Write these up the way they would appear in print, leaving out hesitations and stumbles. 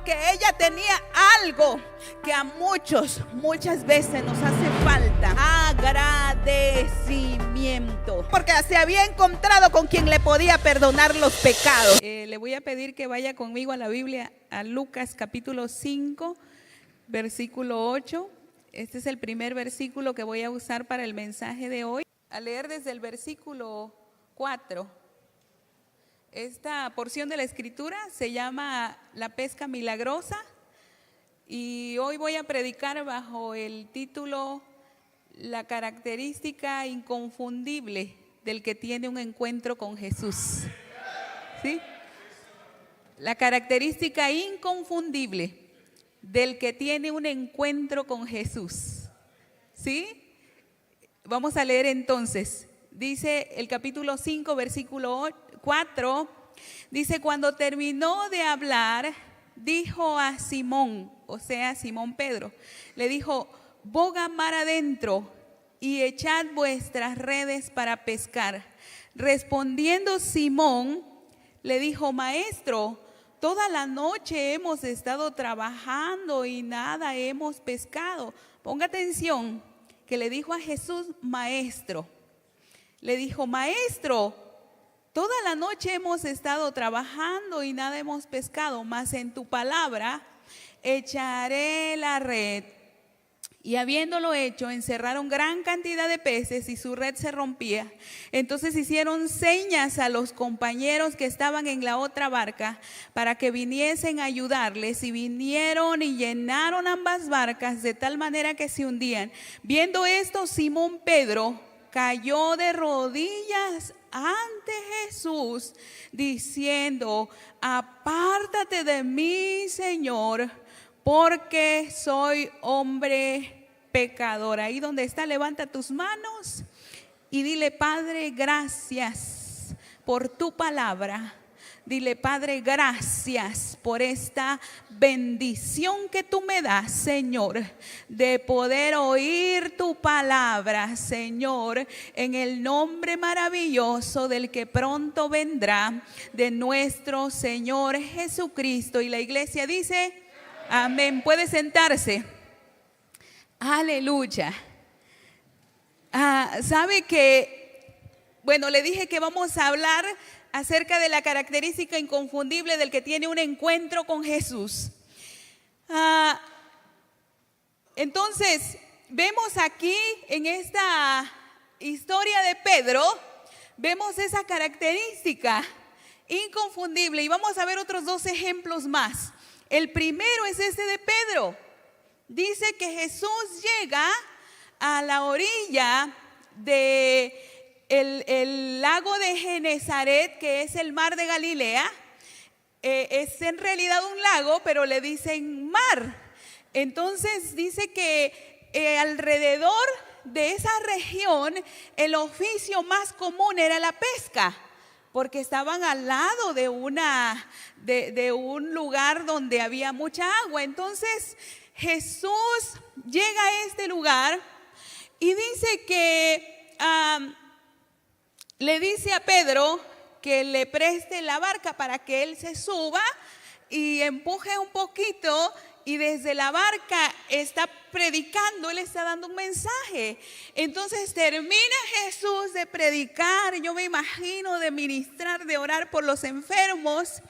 porque ella tenía algo que a muchas veces nos hace falta: agradecimiento, porque se había encontrado con quien le podía perdonar los pecados. Le voy a pedir que vaya conmigo a la Biblia, a Lucas capítulo 5, versículo 8. Este es el primer versículo que voy a usar para el mensaje de hoy. A leer desde el versículo 4. Esta porción de la escritura se llama la pesca milagrosa, y hoy voy a predicar bajo el título La característica inconfundible del que tiene un encuentro con Jesús. ¿Sí? La característica inconfundible del que tiene un encuentro con Jesús. ¿Sí? Vamos a leer entonces. Dice el capítulo 5, versículo 4, dice: cuando terminó de hablar, dijo a Simón, o sea, Simón Pedro, le dijo: boga mar adentro y echad vuestras redes para pescar. Respondiendo Simón, le dijo: maestro, toda la noche hemos estado trabajando y nada hemos pescado. Ponga atención, que le dijo a Jesús maestro. Le dijo: maestro, toda la noche hemos estado trabajando y nada hemos pescado, mas en tu palabra echaré la red. Y habiéndolo hecho, encerraron gran cantidad de peces y su red se rompía. Entonces hicieron señas a los compañeros que estaban en la otra barca para que viniesen a ayudarles, y vinieron y llenaron ambas barcas de tal manera que se hundían. Viendo esto, Simón Pedro cayó de rodillas ante Jesús, diciendo: apártate de mí, Señor, porque soy hombre pecador. Ahí donde está, levanta tus manos y dile: Padre, gracias por tu palabra. Dile: Padre, gracias por esta bendición que tú me das, Señor, de poder oír tu palabra, Señor, en el nombre maravilloso del que pronto vendrá, de nuestro Señor Jesucristo. Y la iglesia dice: amén. Puede sentarse. Aleluya. Sabe que, bueno, le dije que vamos a hablar acerca de la característica inconfundible del que tiene un encuentro con Jesús. Entonces, vemos aquí en esta historia de Pedro, vemos esa característica inconfundible, y vamos a ver otros dos ejemplos más. El primero es este de Pedro. Dice que Jesús llega a la orilla de el lago de Genezaret, que es el mar de Galilea. Es en realidad un lago, pero le dicen mar. Entonces dice que alrededor de esa región el oficio más común era la pesca, porque estaban al lado de un lugar donde había mucha agua. Entonces Jesús llega a este lugar y dice que le dice a Pedro que le preste la barca para que él se suba y empuje un poquito, y desde la barca está predicando, él está dando un mensaje. Entonces termina Jesús de predicar, yo me imagino, de ministrar, de orar por los enfermos,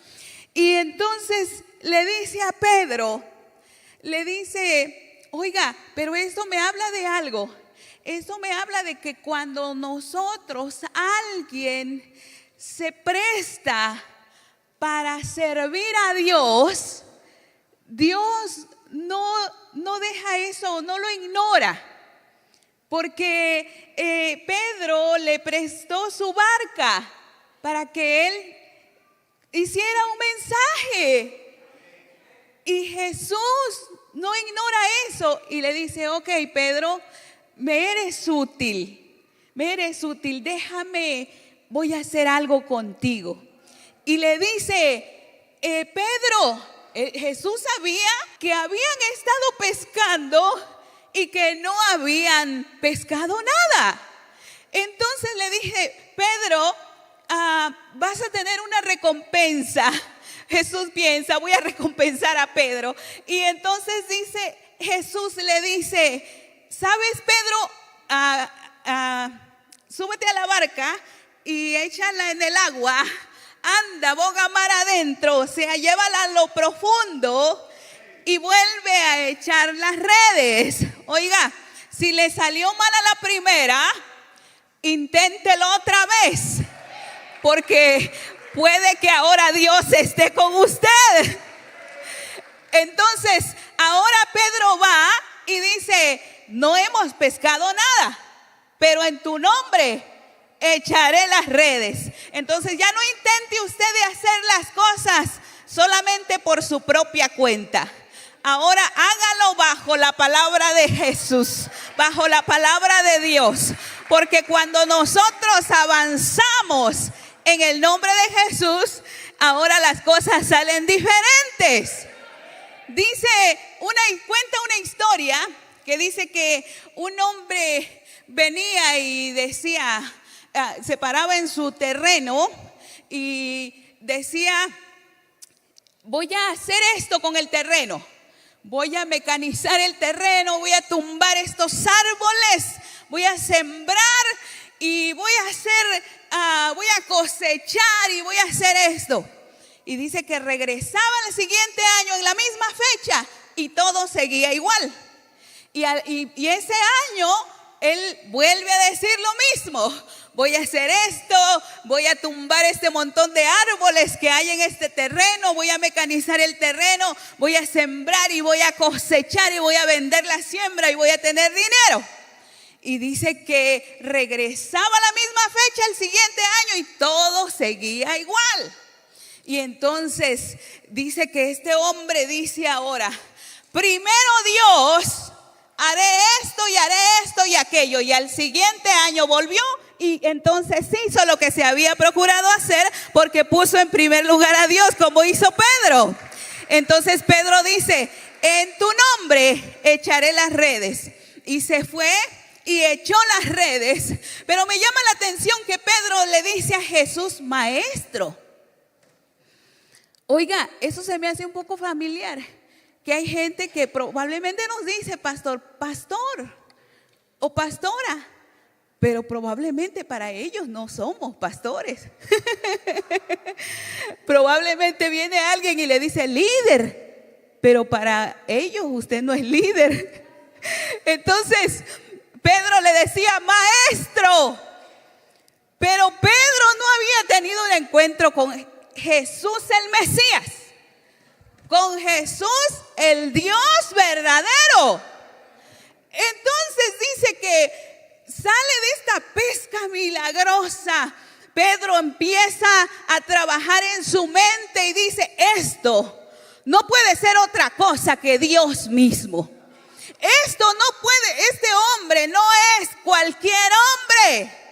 y entonces le dice a Pedro, le dice: oiga, pero esto me habla de algo. Esto me habla de que cuando alguien se presta para servir a Dios, Dios no deja eso, no lo ignora. Porque Pedro le prestó su barca para que él hiciera un mensaje. Y Jesús no ignora eso y le dice: ok, Pedro, me eres útil, déjame, voy a hacer algo contigo. Y le dice: Pedro, Jesús sabía que habían estado pescando y que no habían pescado nada. Entonces le dije: Pedro, vas a tener una recompensa. Jesús piensa, voy a recompensar a Pedro. Y entonces dice, Jesús le dice, ¿sabes, Pedro? Súbete a la barca y échala en el agua. Anda, boga mar adentro, o sea, llévala a lo profundo y vuelve a echar las redes. Oiga, si le salió mal a la primera, inténtelo otra vez, porque puede que ahora Dios esté con usted. Entonces, ahora Pedro va y dice, no hemos pescado nada, pero en tu nombre echaré las redes. Entonces ya no intente usted de hacer las cosas solamente por su propia cuenta. Ahora hágalo bajo la palabra de Jesús, bajo la palabra de Dios. Porque cuando nosotros avanzamos en el nombre de Jesús, ahora las cosas salen diferentes. Cuenta una historia que dice que un hombre venía y decía, se paraba en su terreno y decía, voy a hacer esto con el terreno, voy a mecanizar el terreno, voy a tumbar estos árboles, voy a sembrar y voy a cosechar y voy a hacer esto. Y dice que regresaba el siguiente año en la misma fecha y todo seguía igual. Y ese año él vuelve a decir lo mismo. Voy a hacer esto, voy a tumbar este montón de árboles que hay en este terreno, voy a mecanizar el terreno, voy a sembrar y voy a cosechar y voy a vender la siembra y voy a tener dinero. Y dice que regresaba a la misma fecha el siguiente año y todo seguía igual. Y entonces dice que este hombre dice ahora, primero Dios, haré esto y aquello. Y al siguiente año volvió y entonces hizo lo que se había procurado hacer, porque puso en primer lugar a Dios, como hizo Pedro. Entonces Pedro dice, en tu nombre echaré las redes. Y se fue y echó las redes. Pero me llama la atención que Pedro le dice a Jesús, maestro. Oiga, eso se me hace un poco familiar, que hay gente que probablemente nos dice pastor o pastora, pero probablemente para ellos no somos pastores. Probablemente viene alguien y le dice líder, pero para ellos usted no es líder. Entonces Pedro le decía maestro, pero Pedro no había tenido un encuentro con Jesús el Mesías, con Jesús el Dios verdadero. Entonces dice que sale de esta pesca milagrosa. Pedro empieza a trabajar en su mente y dice, esto no puede ser otra cosa que Dios mismo. Esto no puede, este hombre no es cualquier hombre.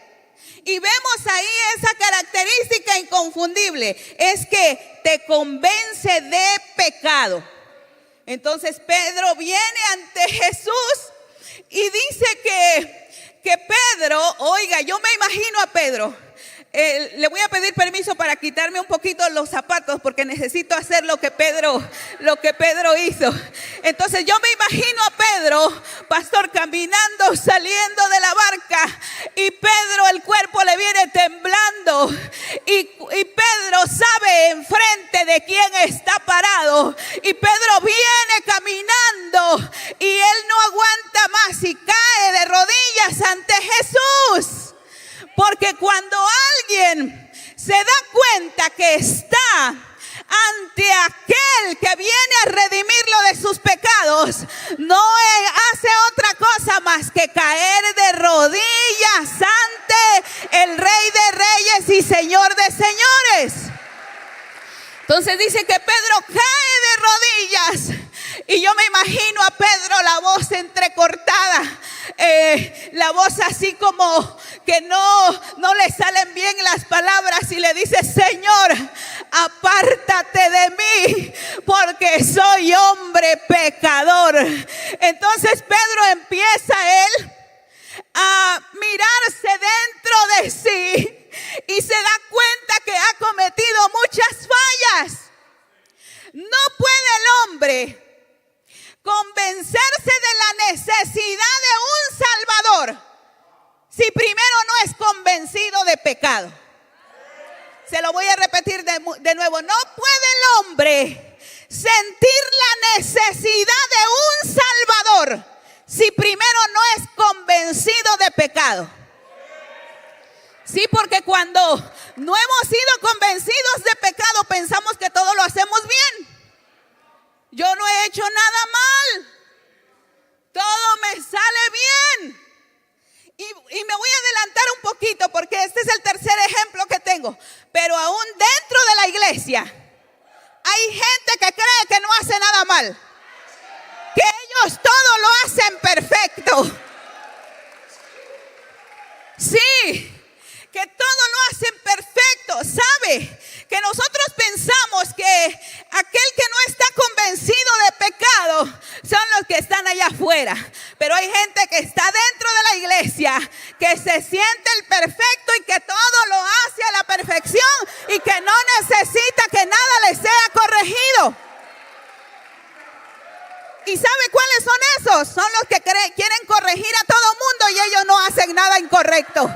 Y vemos ahí esa característica inconfundible, es que te convence de pecado. Entonces Pedro viene ante Jesús y dice que Pedro, oiga, yo me imagino a Pedro. Le voy a pedir permiso para quitarme un poquito los zapatos porque necesito hacer lo que Pedro hizo. Entonces yo me imagino a Pedro, pastor, caminando, saliendo de la barca, y Pedro, el cuerpo le viene temblando, y Pedro sabe enfrente de quién está parado, y Pedro viene caminando y él no aguanta más y cae de rodillas ante Jesús. Porque cuando alguien se da cuenta que está ante aquel que viene a redimirlo de sus pecados, no hace otra cosa más que caer de rodillas ante el Rey de Reyes y Señor de Señores. Entonces dice que Pedro cae de rodillas y yo me imagino a Pedro, la voz entrecortada, la voz así como que no le salen bien las palabras, y le dice, Señor, apártate de mí porque soy hombre pecador. Entonces Pedro empieza él a mirarse dentro de sí y se da cuenta que ha cometido muchas fallas. No puede el hombre convencerse de la necesidad de un Salvador si primero no es convencido de pecado. Se lo voy a repetir de nuevo. No puede el hombre sentir la necesidad de un Salvador si primero no es convencido de pecado. Sí, porque cuando no hemos sido convencidos de pecado, pensamos que todo lo hacemos bien. Yo no he hecho nada mal. Todo me sale bien. Y me voy a adelantar un poquito porque este es el tercer ejemplo que tengo. Pero aún dentro de la iglesia hay gente que cree que no hace nada mal, que ellos todo lo hacen perfecto. Sí, que todo lo hacen perfecto. ¿Sabe? Que nosotros pensamos que aquel que no está convencido de pecado son los que están allá afuera. Pero hay gente que está dentro de la iglesia, que se siente el perfecto y que todo lo hace a la perfección y que no necesita que nada le sea corregido. ¿Y sabe cuáles son esos? Son los que quieren corregir a todo mundo y ellos no hacen nada incorrecto.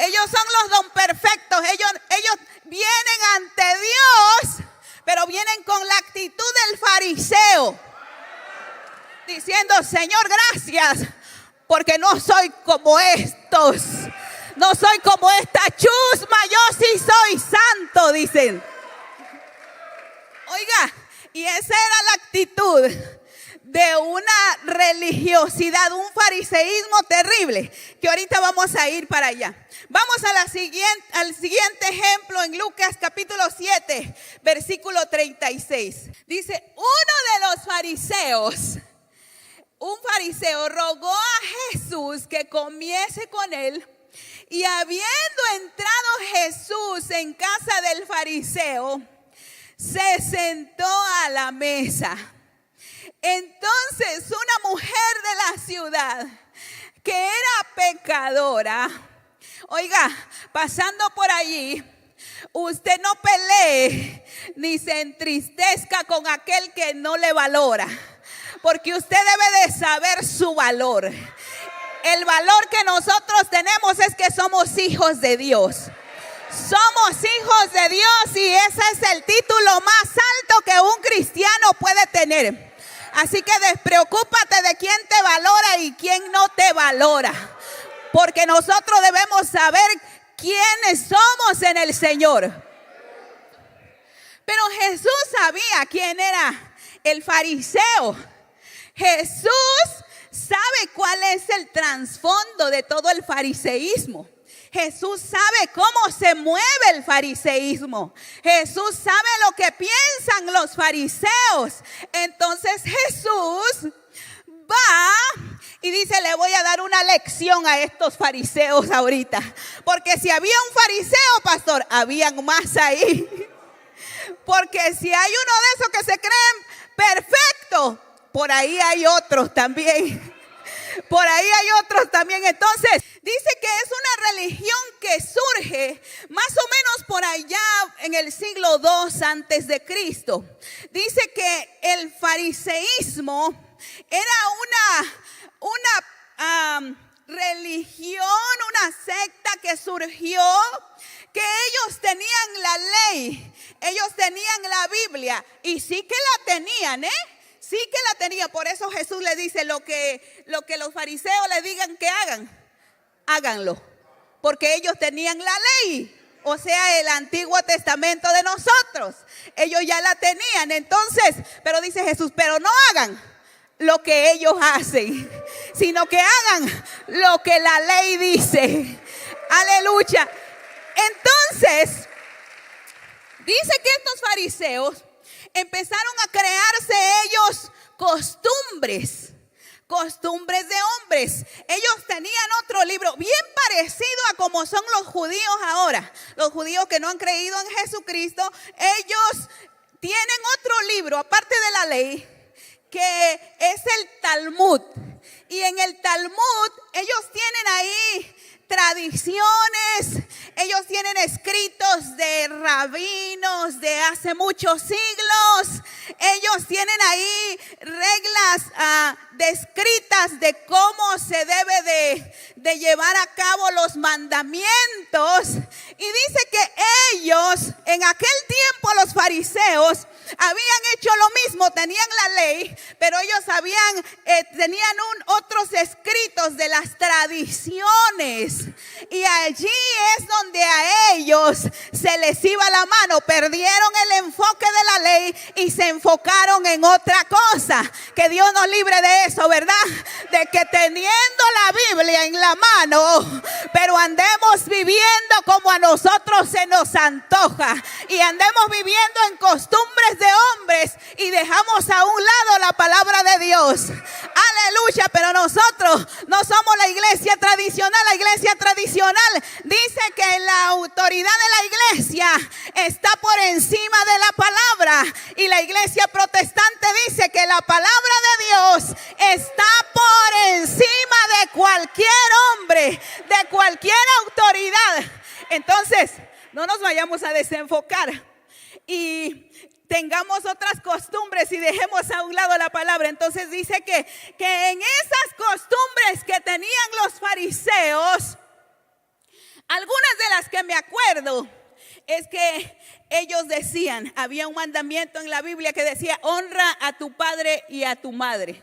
Ellos son los don perfectos. Ellos vienen ante Dios, pero vienen con la actitud del fariseo, diciendo: Señor, gracias, porque no soy como estos. No soy como esta chusma, yo sí soy santo, dicen. Oiga, y esa era la actitud de una religiosidad, un fariseísmo terrible, que ahorita vamos a ir para allá. Vamos a al siguiente ejemplo en Lucas capítulo 7, versículo 36. Dice: uno de los fariseos, un fariseo rogó a Jesús que comiese con él, y habiendo entrado Jesús en casa del fariseo, se sentó a la mesa. Entonces una mujer de la ciudad que era pecadora, oiga, pasando por allí, usted no pelee ni se entristezca con aquel que no le valora, porque usted debe de saber su valor. El valor que nosotros tenemos es que somos hijos de Dios. Somos hijos de Dios y ese es el título más alto que un cristiano puede tener. Así que despreocúpate de quién te valora y quién no te valora, porque nosotros debemos saber quiénes somos en el Señor. Pero Jesús sabía quién era el fariseo. Jesús sabe cuál es el trasfondo de todo el fariseísmo. Jesús sabe cómo se mueve el fariseísmo. Jesús sabe lo que piensan los fariseos. Entonces Jesús va y dice: le voy a dar una lección a estos fariseos ahorita. Porque si había un fariseo, pastor, habían más ahí. Porque si hay uno de esos que se creen perfectos, por ahí hay otros también. Por ahí hay otros también. Entonces dice que es una religión que surge más o menos por allá en el siglo II antes de Cristo. Dice que el fariseísmo era una religión, una secta que surgió, que ellos tenían la ley, ellos tenían la Biblia, y sí que la tenían, sí que la tenía. Por eso Jesús le dice: lo que los fariseos le digan que hagan, háganlo. Porque ellos tenían la ley, o sea, el Antiguo Testamento de nosotros. Ellos ya la tenían. Entonces, pero dice Jesús: pero no hagan lo que ellos hacen, sino que hagan lo que la ley dice. Aleluya. Entonces, dice que estos fariseos empezaron a crearse ellos costumbres de hombres. Ellos tenían otro libro bien parecido a como son los judíos ahora. Los judíos que no han creído en Jesucristo, ellos tienen otro libro aparte de la ley, que es el Talmud. Y en el Talmud ellos tienen ahí tradiciones, ellos tienen escritos de rabinos de hace muchos siglos, ellos tienen ahí reglas descritas de cómo se debe de llevar a cabo los mandamientos. Y dice que ellos, en aquel tiempo los fariseos, habían hecho lo mismo, tenían la ley, pero ellos tenían otros escritos de las tradiciones. Y allí es donde a ellos se les iba la mano, perdieron el enfoque de la ley y se enfocaron en otra cosa. Que Dios nos libre de eso, ¿verdad? De que teniendo la Biblia en la mano, pero andemos viviendo como a nosotros se nos antoja y andemos viviendo en costumbres de hombres y dejamos a un lado la palabra de Dios. Aleluya, pero nosotros no somos la iglesia tradicional. La iglesia tradicional dice que la autoridad de la iglesia está por encima de la palabra, y la iglesia protestante dice que la palabra de Dios está por encima de cualquier hombre, de cualquier autoridad. Entonces, no nos vayamos a desenfocar y tengamos otras costumbres y dejemos a un lado la palabra. Entonces dice que en esas costumbres que tenían los fariseos, algunas de las que me acuerdo es que ellos decían, había un mandamiento en la Biblia que decía: honra a tu padre y a tu madre.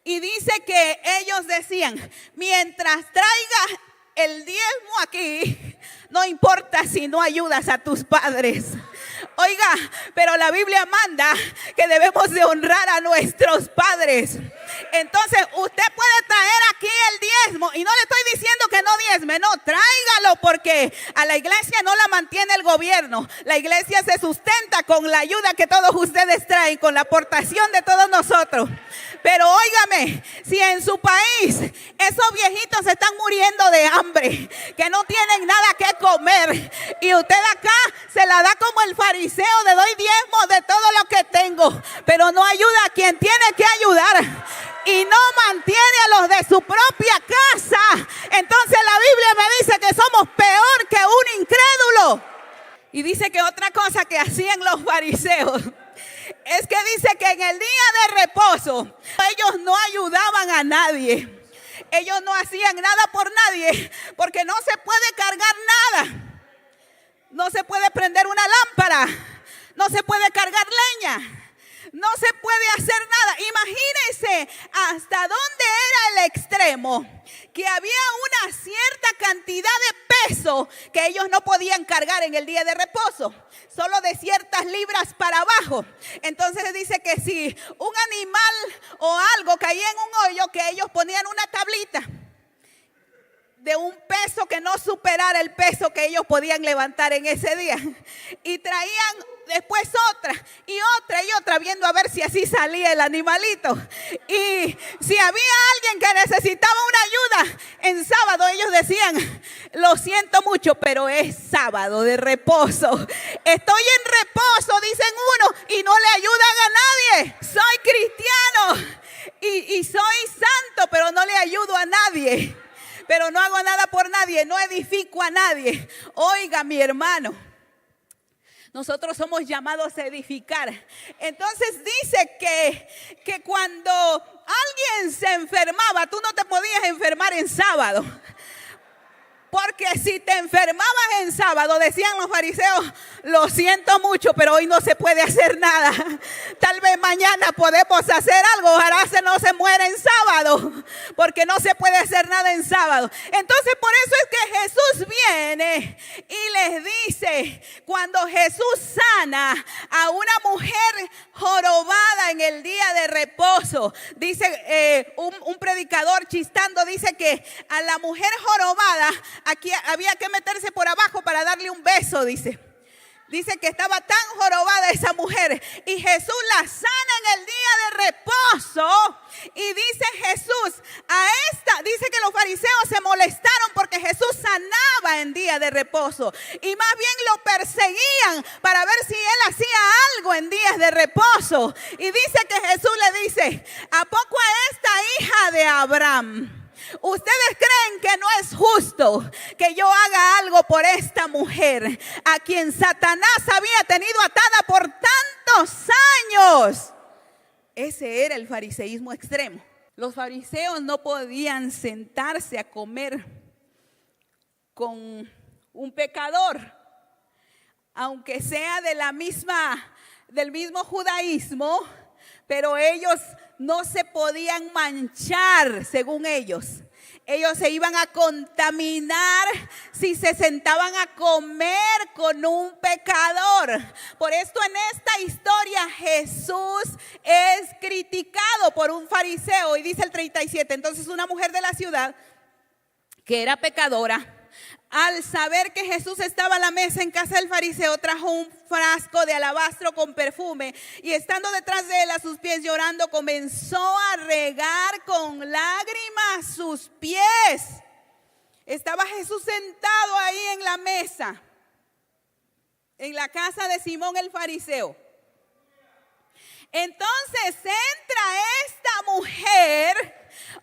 Y dice que ellos decían: mientras traigas el diezmo aquí, no importa si no ayudas a tus padres. Oiga, pero la Biblia manda que debemos de honrar a nuestros padres. Entonces usted puede traer aquí el diezmo, y no le estoy diciendo que no diezme, no, tráigalo, porque a la iglesia no la mantiene el gobierno. La iglesia se sustenta con la ayuda que todos ustedes traen, con la aportación de todos nosotros. Pero óigame, si en su país esos viejitos se están muriendo de hambre, que no tienen nada que comer, y usted acá se la da como el fariseo, de doy diezmo de todo lo que tengo, pero no ayuda a quien tiene que ayudar y no mantiene a los de su propia casa, entonces la Biblia me dice que somos peor que un incrédulo. Y dice que otra cosa que hacían los fariseos es que dice que en el día de reposo ellos no ayudaban a nadie. Ellos no hacían nada por nadie, porque no se puede cargar nada. No se puede prender una lámpara, no se puede cargar leña, no se puede hacer nada. Imagínense hasta dónde era el extremo, que había una cierta cantidad de peso que ellos no podían cargar en el día de reposo, solo de ciertas libras para abajo. Entonces dice que si un animal o algo caía en un hoyo, que ellos ponían una tablita de un peso que no superara el peso que ellos podían levantar en ese día, y traían después otra y otra y otra, viendo a ver si así salía el animalito. Y si había alguien que necesitaba una ayuda en sábado, ellos decían: lo siento mucho, pero es sábado de reposo, estoy en reposo, dicen uno, y no le ayudan a nadie. Soy cristiano y soy santo, pero no le ayudo a nadie, pero no hago nada por nadie, no edifico a nadie. Oiga, mi hermano, nosotros somos llamados a edificar. Entonces dice que cuando alguien se enfermaba, tú no te podías enfermar en sábado. Porque si te enfermabas en sábado, decían los fariseos: lo siento mucho, pero hoy no se puede hacer nada. Tal vez mañana podemos hacer algo. Ojalá no se muera en sábado, porque no se puede hacer nada en sábado. Entonces por eso es que Jesús viene y les dice, cuando Jesús sana a una mujer jorobada en el día de reposo, dice un predicador chistando, dice que a la mujer jorobada aquí había que meterse por abajo para darle un beso, dice. Dice que estaba tan jorobada esa mujer, y Jesús la sana en el día de reposo. Y dice Jesús dice que los fariseos se molestaron porque Jesús sanaba en día de reposo, y más bien lo perseguían para ver si él hacía algo en días de reposo. Y dice que Jesús le dice: ¿a poco a esta hija de Abraham ¿Ustedes creen que no es justo que yo haga algo por esta mujer a quien Satanás había tenido atada por tantos años? Ese era el fariseísmo extremo. Los fariseos no podían sentarse a comer con un pecador, aunque sea del mismo judaísmo, pero ellos no se podían manchar según ellos. Ellos se iban a contaminar si se sentaban a comer con un pecador. Por esto en esta historia Jesús es criticado por un fariseo. Y dice el 37, entonces una mujer de la ciudad que era pecadora, al saber que Jesús estaba a la mesa en casa del fariseo, trajo un frasco de alabastro con perfume y estando detrás de él a sus pies llorando, comenzó a regar con lágrimas sus pies. Estaba Jesús sentado ahí en la mesa, en la casa de Simón el fariseo. Entonces entra esta mujer.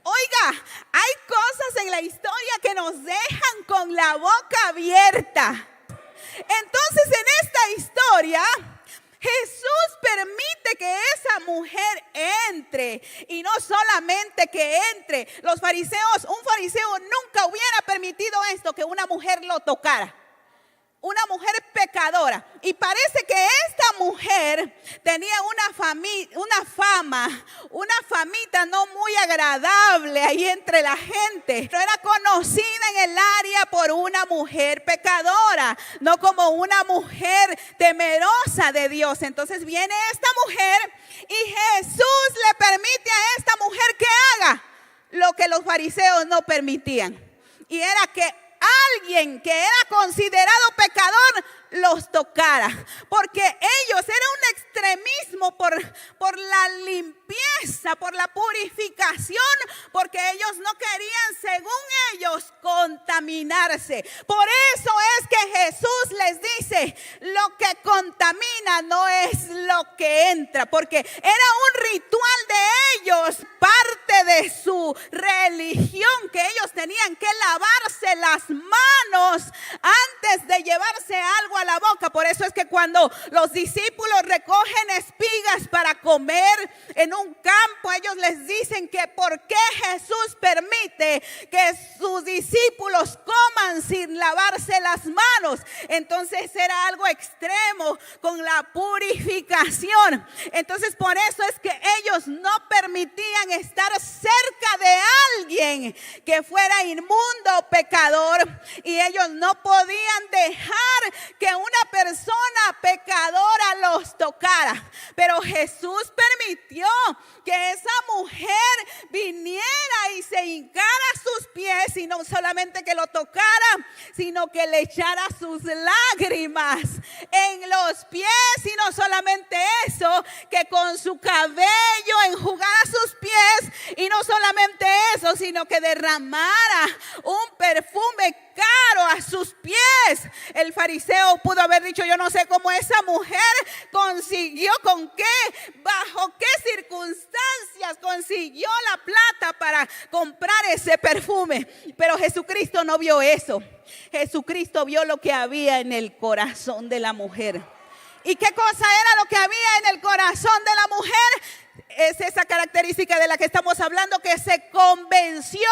Oiga, hay cosas en la historia que nos dejan con la boca abierta. Entonces en esta historia Jesús permite que esa mujer entre, y no solamente que entre. Los fariseos, un fariseo nunca hubiera permitido esto, que una mujer lo tocara. Una mujer pecadora. Y parece que esta mujer tenía una famita no muy agradable ahí entre la gente. Pero era conocida en el área por una mujer pecadora, no como una mujer temerosa de Dios. Entonces viene esta mujer y Jesús le permite a esta mujer que haga lo que los fariseos no permitían. Y era que alguien que era considerado pecador los tocara, porque ellos era un extremismo por la limpieza, por la purificación, porque ellos no querían, según ellos, contaminarse. Por eso es que Jesús les dice, lo que contamina no es lo que entra, porque era un ritual de ellos, parte de su religión, que ellos tenían que lavarse las manos antes de llevarse algo a la boca. Por eso es que cuando los discípulos recogen espigas para comer en un campo, ellos les dicen que por qué Jesús permite que sus discípulos coman sin lavarse las manos. Entonces era algo extremo con la purificación. Entonces por eso es que ellos no permitían estar cerca de alguien que fuera inmundo o pecador, y ellos no podían dejar que una persona pecadora los tocara. Pero Jesús permitió que esa mujer viniera y se hincara a sus pies, y no solamente que lo tocara, sino que le echara sus lágrimas en los pies, y no solamente eso, que con su cabello enjugara sus pies, y no solamente eso, sino que derramara un perfume caro a sus pies. El fariseo pudo haber dicho, yo no sé cómo esa mujer consiguió, con qué, bajo qué circunstancias consiguió la plata para comprar ese perfume. Pero Jesucristo no vio eso. Jesucristo vio lo que había en el corazón de la mujer. ¿Y qué cosa era lo que había en el corazón de la mujer? Es esa característica de la que estamos hablando, que se convenció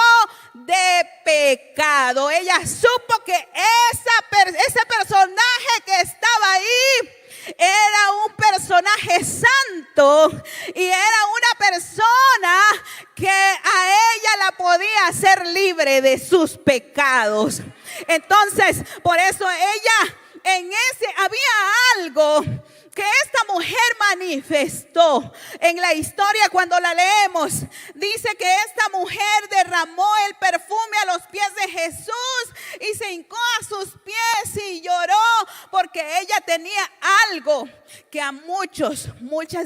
de pecado. Ella supo que ese personaje que estaba ahí era un personaje santo, y era una persona que a ella la podía hacer libre de sus pecados. Entonces, por eso ella había algo que esta mujer manifestó. En la historia, cuando la leemos, dice que esta mujer derramó el perfume a los pies de Jesús y se hincó a sus pies y lloró, porque ella tenía algo que a muchas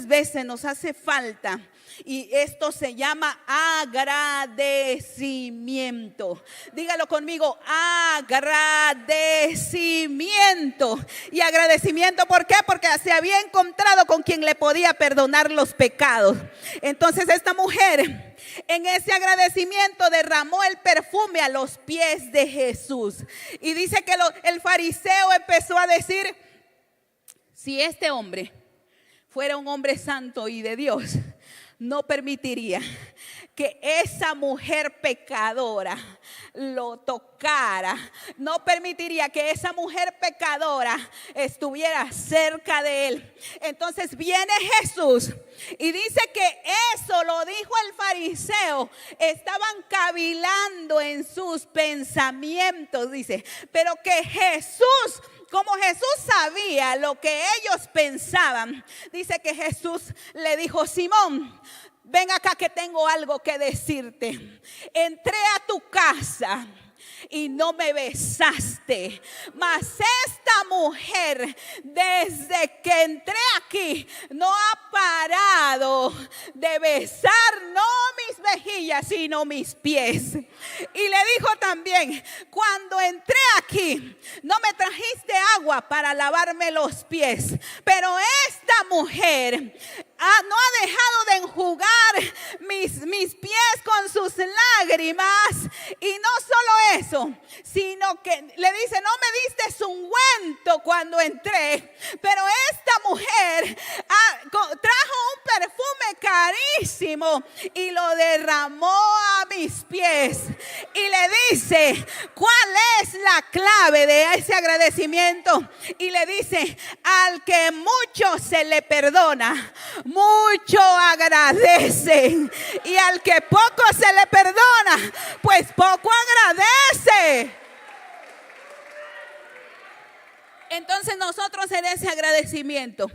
veces nos hace falta. Y esto se llama agradecimiento. Dígalo conmigo, agradecimiento. Y agradecimiento, ¿por qué? Porque se había encontrado encontrado con quien le podía perdonar los pecados. Entonces esta mujer, en ese agradecimiento, derramó el perfume a los pies de Jesús. Y dice que el fariseo empezó a decir: si este hombre fuera un hombre santo y de Dios, no permitiría que esa mujer pecadora lo tocara. No permitiría que esa mujer pecadora estuviera cerca de él. Entonces viene Jesús y dice que eso lo dijo el fariseo. Estaban cavilando en sus pensamientos, dice. Pero que Jesús, como Jesús sabía lo que ellos pensaban, dice que Jesús le dijo: Simón, ven acá que tengo algo que decirte. Entré a tu casa y no me besaste, mas esta mujer, desde que entré aquí, no ha parado de besar no mis mejillas, sino mis pies. Y le dijo también: cuando entré aquí, no me trajiste agua para lavarme los pies, pero esta mujer no ha dejado de enjugar mis pies con sus lágrimas. Y no solo eso, sino que le dice: no me diste ungüento cuando entré, pero esta mujer trajo un perfume carísimo y lo derramó a mis pies. Y le dice: ¿cuál es la clave de ese agradecimiento? Y le dice: al que mucho se le perdona, mucho agradece. Y al que poco se le perdona, pues poco agradece. Entonces nosotros en ese agradecimiento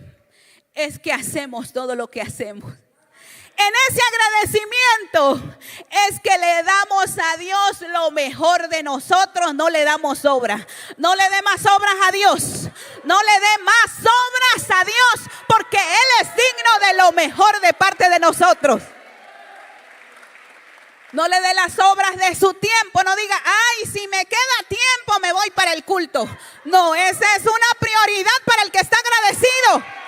es que hacemos todo lo que hacemos. En ese agradecimiento es que le damos a Dios lo mejor de nosotros. No le damos obras. No le dé más obras a Dios. No le dé más obras a Dios, porque Él es digno de lo mejor de parte de nosotros. No le dé las obras de su tiempo. No diga: ay, si me queda tiempo me voy para el culto. No, esa es una prioridad para el que está agradecido.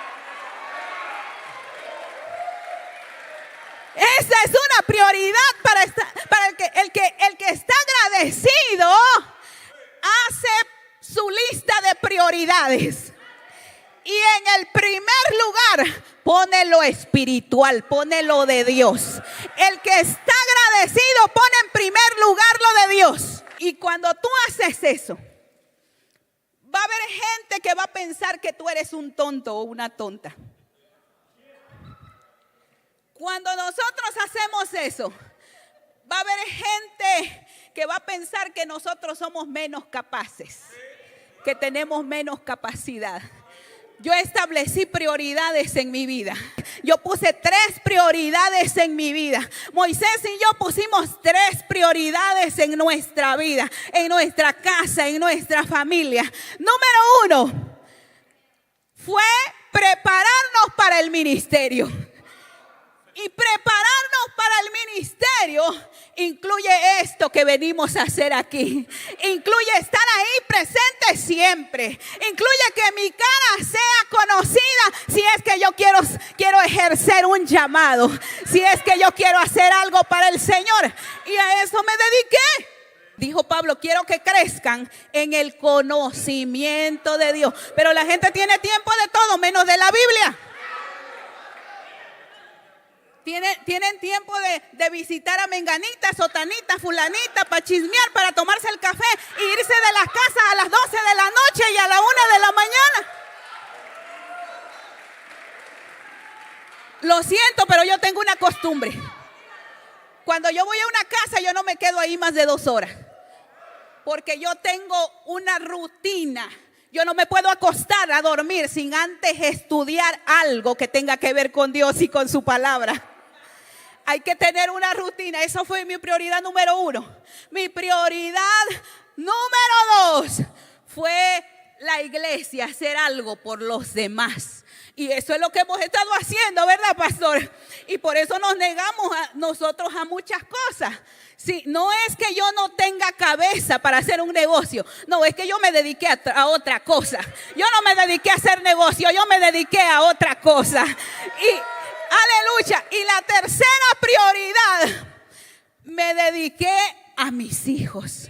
Esa es una prioridad para el que está agradecido. Hace su lista de prioridades. Y en el primer lugar pone lo espiritual, pone lo de Dios. El que está agradecido pone en primer lugar lo de Dios. Y cuando tú haces eso, va a haber gente que va a pensar que tú eres un tonto o una tonta. Cuando nosotros hacemos eso, va a haber gente que va a pensar que nosotros somos menos capaces, que tenemos menos capacidad. Yo establecí prioridades en mi vida. Yo puse 3 prioridades en mi vida. Moisés y yo pusimos 3 prioridades en nuestra vida, en nuestra casa, en nuestra familia. Número 1 fue prepararnos para el ministerio. Y prepararnos para el ministerio incluye esto que venimos a hacer aquí. Incluye estar ahí presente siempre. Incluye que mi cara sea conocida si es que yo quiero ejercer un llamado. Si es que yo quiero hacer algo para el Señor. Y a eso me dediqué. Dijo Pablo: quiero que crezcan en el conocimiento de Dios. Pero la gente tiene tiempo de todo menos de la Biblia. Tienen tiempo de visitar a menganita, sotanita, fulanita, para chismear, para tomarse el café e irse de las casas a las 12 de la noche y a la 1 de la mañana. Lo siento, pero yo tengo una costumbre. Cuando yo voy a una casa, yo no me quedo ahí más de 2 horas. Porque yo tengo una rutina. Yo no me puedo acostar a dormir sin antes estudiar algo que tenga que ver con Dios y con su palabra. Hay que tener una rutina. Eso fue mi prioridad número 1. Mi prioridad número 2 fue la iglesia, hacer algo por los demás. Y eso es lo que hemos estado haciendo, ¿verdad, pastor? Y por eso nos negamos nosotros a muchas cosas. Sí, no es que yo no tenga cabeza para hacer un negocio. No, es que yo me dediqué a otra cosa. Yo no me dediqué a hacer negocio, yo me dediqué a otra cosa. Y aleluya. Y la tercera prioridad, me dediqué a mis hijos.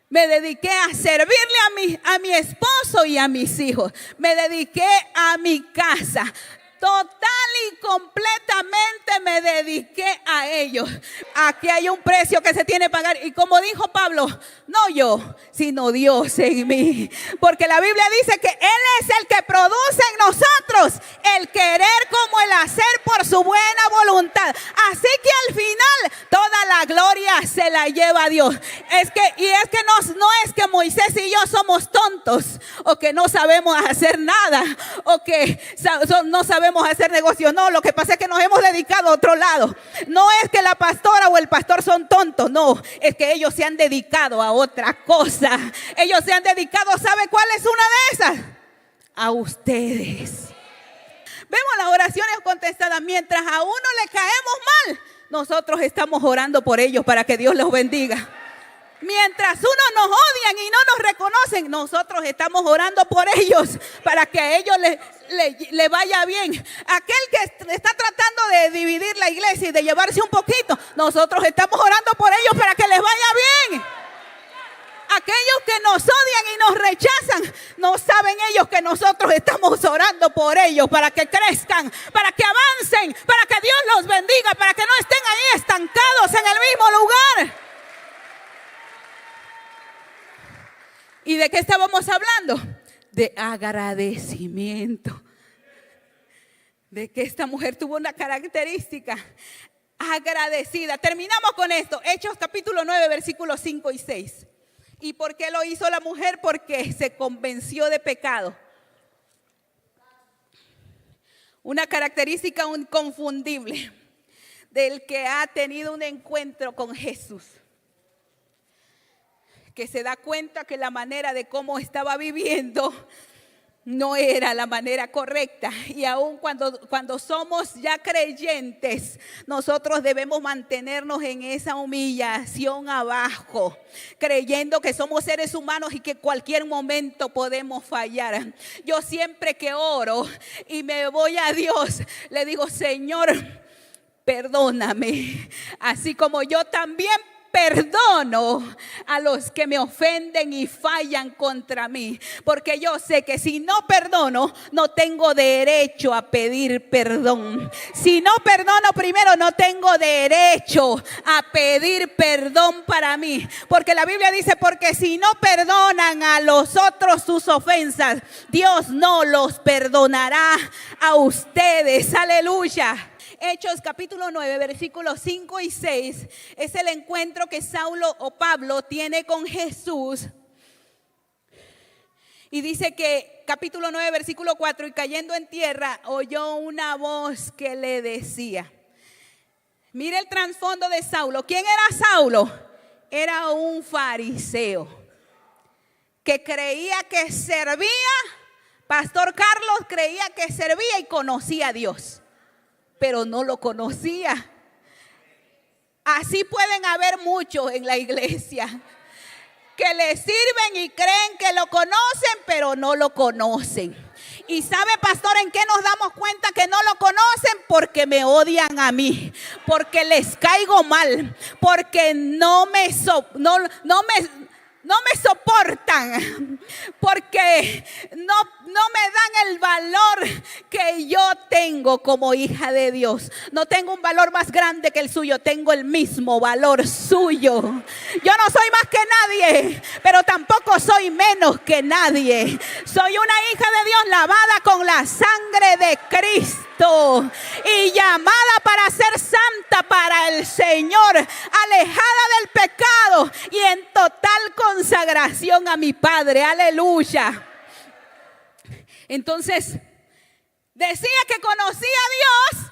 Me dediqué a servirle a mi esposo y a mis hijos. Me dediqué a mi casa. Total y completamente me dediqué a ellos. Aquí hay un precio que se tiene que pagar. Y como dijo Pablo, no yo, sino Dios en mí. Porque la Biblia dice que Él es el que produce en nosotros el querer como el hacer por su buena voluntad. Así que al final toda la gloria se la lleva a Dios. Es que no es que Moisés y yo somos tontos, o que no sabemos hacer nada, o que no sabemos hacer negocios. No, lo que pasa es que nos hemos dedicado a otro lado. No es que la pastora o el pastor son tontos, no, es que ellos se han dedicado a otra cosa. Ellos se han dedicado, ¿sabe cuál es una de esas? A ustedes. Vemos las oraciones contestadas. Mientras a uno le caemos mal, nosotros estamos orando por ellos para que Dios los bendiga. Mientras unos nos odian y no nos reconocen, nosotros estamos orando por ellos para que a ellos le vaya bien. Aquel que está tratando de dividir la iglesia y de llevarse un poquito, nosotros estamos orando por ellos para que les vaya bien. Aquellos que nos odian y nos rechazan, no saben ellos que nosotros estamos orando por ellos para que crezcan, para que avancen, para que Dios los bendiga, para que no estén ahí estancados en el mismo lugar. ¿Y de qué estábamos hablando? De agradecimiento. De que esta mujer tuvo una característica agradecida. Terminamos con esto. Hechos capítulo 9, versículos 5 y 6. ¿Y por qué lo hizo la mujer? Porque se convenció de pecado. Una característica inconfundible del que ha tenido un encuentro con Jesús. Que se da cuenta que la manera de cómo estaba viviendo no era la manera correcta. Y aun cuando somos ya creyentes, nosotros debemos mantenernos en esa humillación abajo, creyendo que somos seres humanos y que cualquier momento podemos fallar. Yo siempre que oro y me voy a Dios, le digo: Señor, perdóname, así como yo también perdono a los que me ofenden y fallan contra mí, porque yo sé que si no perdono, no tengo derecho a pedir perdón. Si no perdono primero, no tengo derecho a pedir perdón para mí, porque la Biblia dice: porque si no perdonan a los otros sus ofensas, Dios no los perdonará a ustedes. Aleluya. Hechos capítulo 9, versículos 5 y 6 es el encuentro que Saulo o Pablo tiene con Jesús. Y dice que capítulo 9, versículo 4: y cayendo en tierra oyó una voz que le decía. Mire el trasfondo de Saulo. ¿Quién era Saulo? Era un fariseo que creía que servía. Pastor Carlos creía que servía y conocía a Dios, pero no lo conocía. Así pueden haber muchos en la iglesia que le sirven y creen que lo conocen, pero no lo conocen. Y sabe, pastor, ¿en qué nos damos cuenta que no lo conocen? Porque me odian a mí, porque les caigo mal, porque no me soportan, porque no me dan el valor que yo tengo como hija de Dios. No tengo un valor más grande que el suyo, tengo el mismo valor suyo. Yo no soy más que nadie, pero tampoco soy menos que nadie. Soy una hija de Dios lavada con la sangre de Cristo y llamada para ser santa para el Señor, alejada del pecado y en total consagración a mi Padre. Aleluya. Entonces decía que conocía a Dios,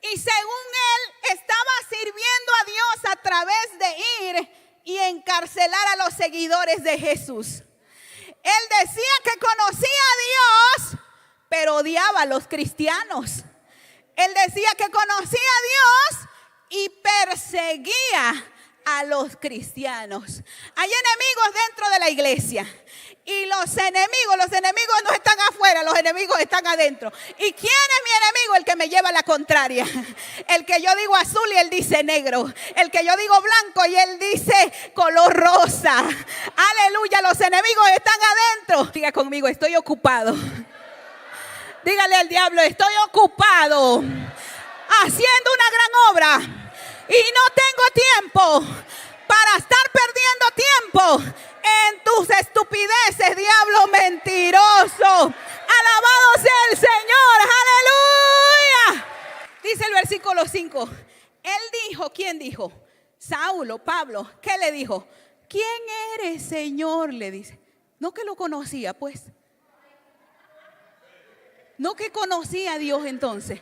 y según él estaba sirviendo a Dios a través de ir y encarcelar a los seguidores de Jesús. Él decía que conocía a Dios, pero odiaba a los cristianos. Él decía que conocía a Dios y perseguía a los cristianos. Hay enemigos dentro de la iglesia. Y los enemigos no están afuera, los enemigos están adentro. ¿Y quién es mi enemigo? El que me lleva a la contraria. El que yo digo azul y él dice negro. El que yo digo blanco y él dice color rosa. Aleluya, los enemigos están adentro. Diga conmigo, estoy ocupado. Dígale al diablo, estoy ocupado haciendo una gran obra y no tengo tiempo para estar perdiendo tiempo en tus estupideces, diablo mentiroso. Alabado sea el Señor, aleluya. Dice el versículo 5. Él dijo, ¿quién dijo? Saulo, Pablo. ¿Qué le dijo? ¿Quién eres, Señor? Le dice. No que lo conocía, pues. No que conocía a Dios entonces.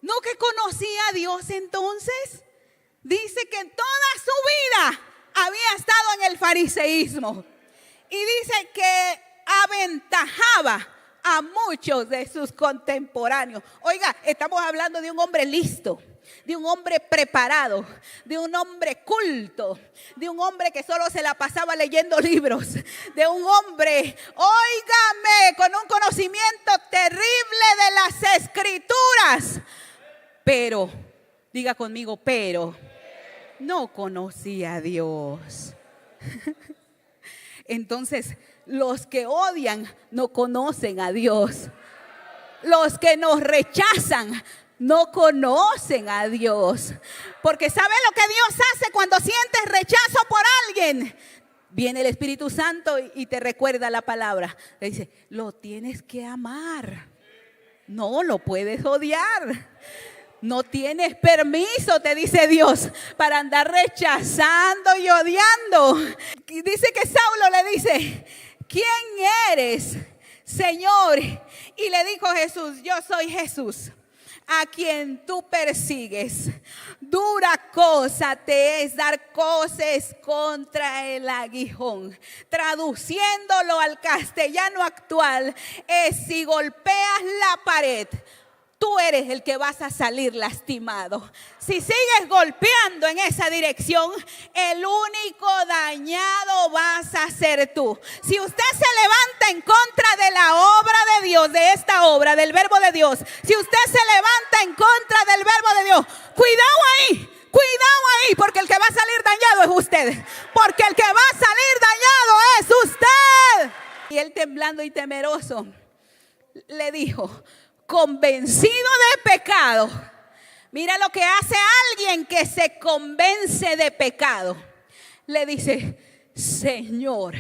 No que conocía a Dios entonces. Dice que toda su vida había estado en el fariseísmo. Y dice que aventajaba a muchos de sus contemporáneos. Oiga, estamos hablando de un hombre listo, de un hombre preparado, de un hombre culto, de un hombre que solo se la pasaba leyendo libros, de un hombre, óigame, con un conocimiento terrible de las escrituras. Pero, diga conmigo, pero no conocía a Dios. Entonces, los que odian no conocen a Dios. Los que nos rechazan no conocen a Dios. Porque ¿sabe lo que Dios hace cuando sientes rechazo por alguien? Viene el Espíritu Santo y te recuerda la palabra. Le dice, lo tienes que amar. No lo puedes odiar. No tienes permiso, te dice Dios, para andar rechazando y odiando. Y dice que Saulo le dice, ¿quién eres, Señor? Y le dijo Jesús, yo soy Jesús, a quien tú persigues. Dura cosa te es dar coces contra el aguijón. Traduciéndolo al castellano actual, es si golpeas la pared, tú eres el que vas a salir lastimado. Si sigues golpeando en esa dirección, el único dañado vas a ser tú. Si usted se levanta en contra de la obra de Dios, de esta obra, del verbo de Dios, si usted se levanta en contra del verbo de Dios, cuidado ahí, porque el que va a salir dañado es usted. Porque el que va a salir dañado es usted. Y él, temblando y temeroso, le dijo, convencido de pecado. Mira lo que hace alguien que se convence de pecado. Le dice, Señor,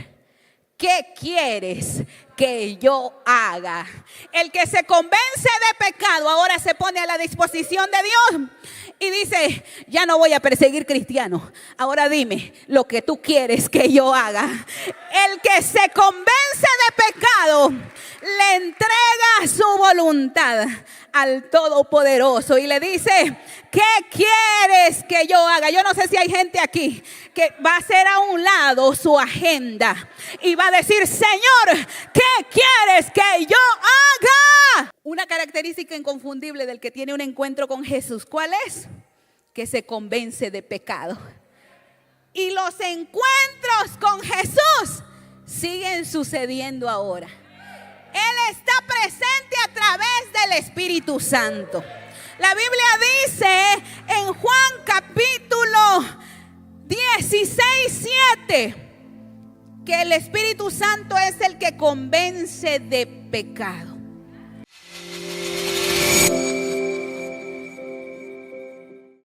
¿qué quieres que yo haga? El que se convence de pecado ahora se pone a la disposición de Dios y dice, ya no voy a perseguir cristianos. Ahora dime lo que tú quieres que yo haga. El que se convence de pecado le entrega su voluntad al Todopoderoso y le dice, ¿qué quieres que yo haga? Yo no sé si hay gente aquí que va a hacer a un lado su agenda y va a decir, Señor, ¿qué quieres que yo haga? Una característica inconfundible del que tiene un encuentro con Jesús, ¿cuál es? Que se convence de pecado. Y los encuentros con Jesús siguen sucediendo ahora. Él está presente a través del Espíritu Santo. La Biblia dice en Juan capítulo 16:7 que el Espíritu Santo es el que convence de pecado.